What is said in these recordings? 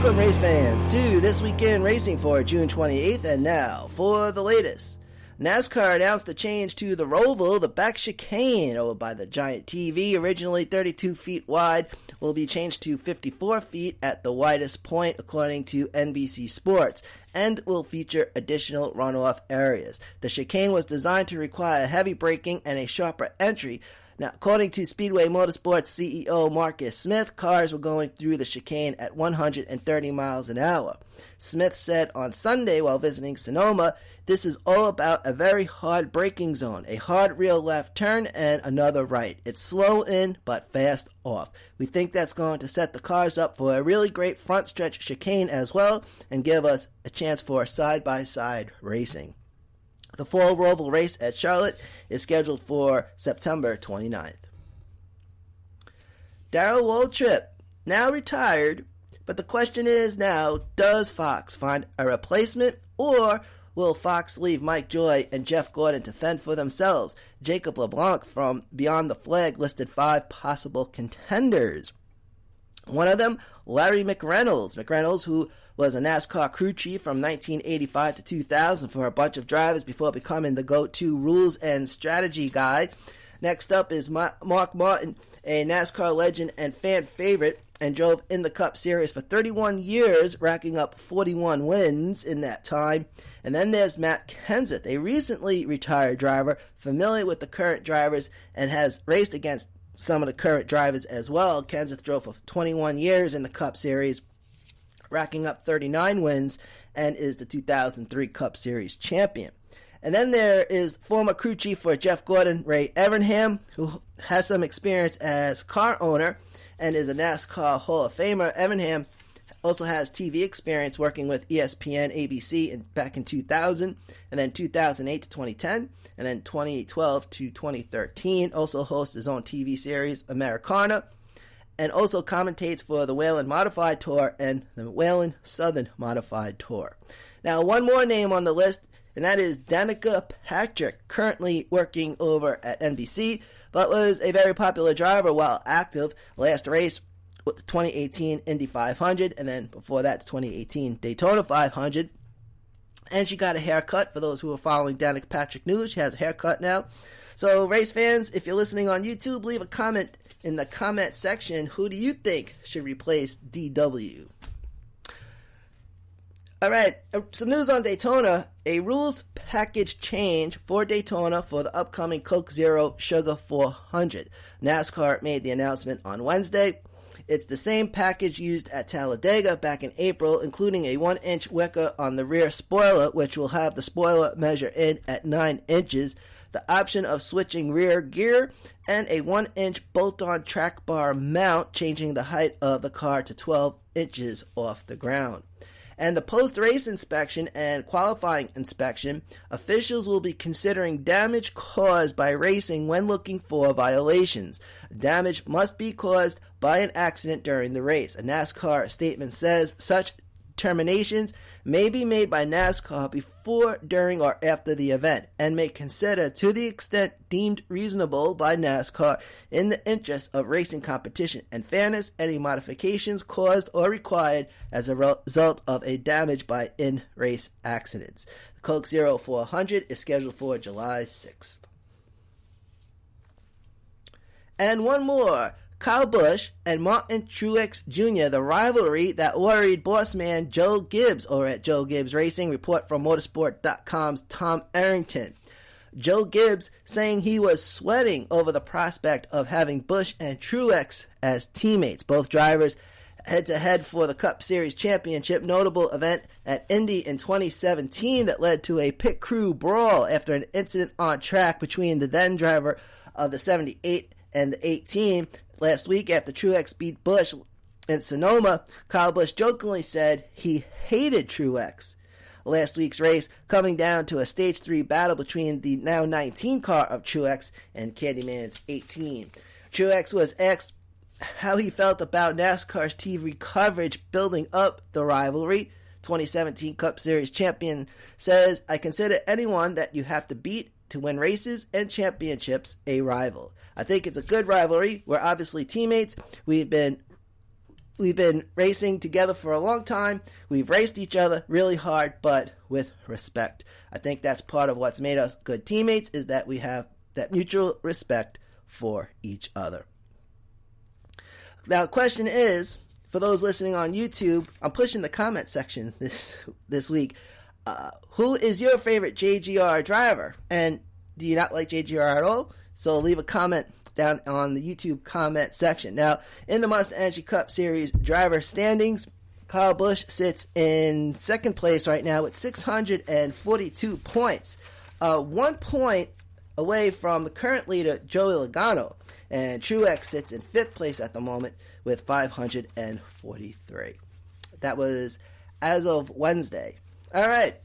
Welcome, race fans, to This Weekend Racing for June 28th, and now for the latest. NASCAR announced a change to the Roval. The back chicane over by the giant TV, originally 32 feet wide, will be changed to 54 feet at the widest point, according to NBC Sports, and will feature additional runoff areas. The chicane was designed to require heavy braking and a sharper entry. Now, according to Speedway Motorsports CEO Marcus Smith, cars were going through the chicane at 130 miles an hour. Smith said on Sunday while visiting Sonoma, "This is all about a very hard braking zone, a hard real left turn and another right. It's slow in but fast off. We think that's going to set the cars up for a really great front stretch chicane as well and give us a chance for side-by-side racing." The fall Roval race at Charlotte is scheduled for September 29th. Darrell Waltrip, now retired, but the question is now, does Fox find a replacement, or will Fox leave Mike Joy and Jeff Gordon to fend for themselves? Jacob LeBlanc from Beyond the Flag listed 5 possible contenders. One of them, Larry McReynolds. McReynolds, who was a NASCAR crew chief from 1985 to 2000 for a bunch of drivers before becoming the go-to rules and strategy guy. Next up is Mark Martin, a NASCAR legend and fan favorite, and drove in the Cup Series for 31 years, racking up 41 wins in that time. And then there's Matt Kenseth, a recently retired driver, familiar with the current drivers, and has raced against some of the current drivers as well. Kenseth drove for 21 years in the Cup Series, racking up 39 wins, and is the 2003 Cup Series champion. And then there is former crew chief for Jeff Gordon, Ray Evernham, who has some experience as car owner and is a NASCAR Hall of Famer. Evernham also has TV experience working with ESPN, ABC back in 2000, and then 2008 to 2010, and then 2012 to 2013. Also hosts his own TV series, Americana, and also commentates for the Whelen Modified Tour and the Whelen Southern Modified Tour. Now, one more name on the list, and that is Danica Patrick, currently working over at NBC, but was a very popular driver while active. Last race with the 2018 Indy 500, and then before that, the 2018 Daytona 500. And she got a haircut. For those who are following Danica Patrick news, she has a haircut now. So, race fans, if you're listening on YouTube, leave a comment in the comment section. Who do you think should replace DW? All right, some news on Daytona. A rules package change for Daytona for the upcoming Coke Zero Sugar 400. NASCAR made the announcement on Wednesday. It's the same package used at Talladega back in April, including a 1-inch wicker on the rear spoiler, which will have the spoiler measure in at 9 inches, the option of switching rear gear, and a 1-inch bolt-on track bar mount, changing the height of the car to 12 inches off the ground. And the post-race inspection and qualifying inspection, officials will be considering damage caused by racing when looking for violations. Damage must be caused by an accident during the race. A NASCAR statement says such determinations may be made by NASCAR before, during, or after the event, and may consider, to the extent deemed reasonable by NASCAR in the interest of racing competition and fairness, any modifications caused or required as a result of a damage by in-race accidents. The Coke Zero 400 is scheduled for July 6th. And one more. Kyle Busch and Martin Truex Jr., the rivalry that worried boss man Joe Gibbs over at Joe Gibbs Racing. Report from Motorsport.com's Tom Arrington. Joe Gibbs saying he was sweating over the prospect of having Busch and Truex as teammates. Both drivers head-to-head for the Cup Series Championship, notable event at Indy in 2017 that led to a pit crew brawl after an incident on track between the then driver of the 78 and the 18. Last week, after Truex beat Busch in Sonoma, Kyle Busch jokingly said he hated Truex. Last week's race coming down to a Stage 3 battle between the now 19 car of Truex and Candyman's 18. Truex was asked how he felt about NASCAR's TV coverage building up the rivalry. 2017 Cup Series champion says, "I consider anyone that you have to beat to win races and championships a rival. I think it's a good rivalry. We're obviously teammates. We've been We've been racing together for a long time. We've raced each other really hard, but with respect. I think that's part of what's made us good teammates, is that we have that mutual respect for each other. Now, the question is, for those listening on YouTube, I'm pushing the comment section this week. Who is your favorite JGR driver? And do you not like JGR at all? So leave a comment down on the YouTube comment section. Now, in the Monster Energy Cup Series driver standings, Kyle Busch sits in second place right now with 642 points. 1 point away from the current leader, Joey Logano. And Truex sits in fifth place at the moment with 543. That was as of Wednesday. All right.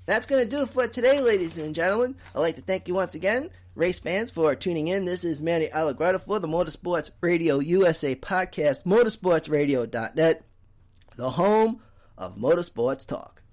That's going to do it for today, ladies and gentlemen. I'd like to thank you once again, race fans, for tuning in. This is Manny Allegretta for the Motorsports Radio USA podcast, motorsportsradio.net, the home of motorsports talk.